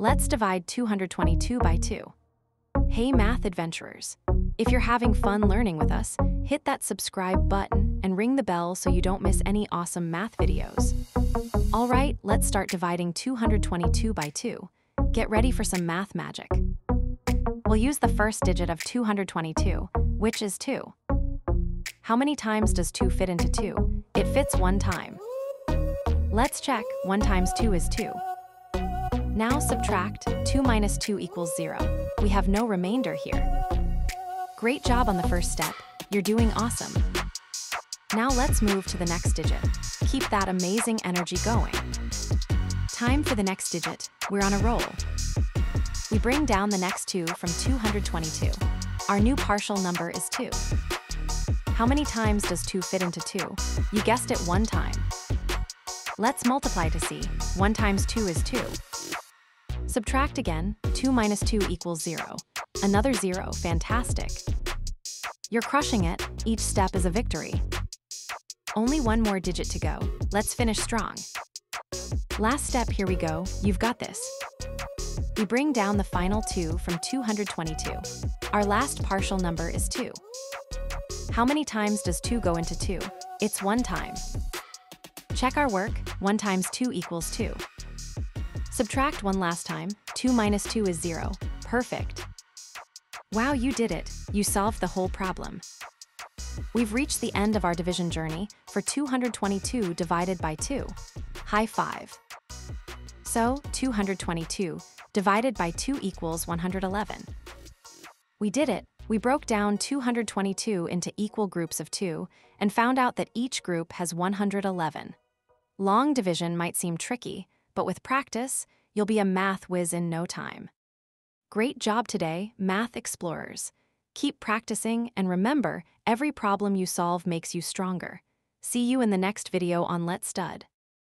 Let's divide 222 by 2. Hey math adventurers! If you're having fun learning with us, hit that subscribe button and ring the bell so you don't miss any awesome math videos. Alright, let's start dividing 222 by 2. Get ready for some math magic. We'll use the first digit of 222, which is 2. How many times does 2 fit into 2? It fits 1 time. Let's check. 1 times 2 is 2. Now subtract. 2 minus 2 equals 0. We have no remainder here. Great job on the first step. You're doing awesome. Now let's move to the next digit. Keep that amazing energy going. Time for the next digit. We're on a roll. We bring down the next 2 from 222. Our new partial number is 2. How many times does 2 fit into 2? You guessed it, 1 time. Let's multiply to see. 1 times 2 is 2. Subtract again. 2 minus 2 equals 0. Another 0. Fantastic. You're crushing it. Each step is a victory. Only one more digit to go. Let's finish strong. Last step, here we go. You've got this. We bring down the final 2 from 222. Our last partial number is 2. How many times does 2 go into 2? It's 1 time. Check our work. 1 times 2 equals 2. Subtract 1 last time. 2 minus 2 is 0. Perfect. Wow, you did it. You solved the whole problem. We've reached the end of our division journey for 222 divided by 2. High five. So, 222 divided by 2 equals 111. We did it. We broke down 222 into equal groups of 2 and found out that each group has 111. Long division might seem tricky, but with practice, you'll be a math whiz in no time. Great job today, math explorers. Keep practicing and remember, every problem you solve makes you stronger. See you in the next video on Let's Stud.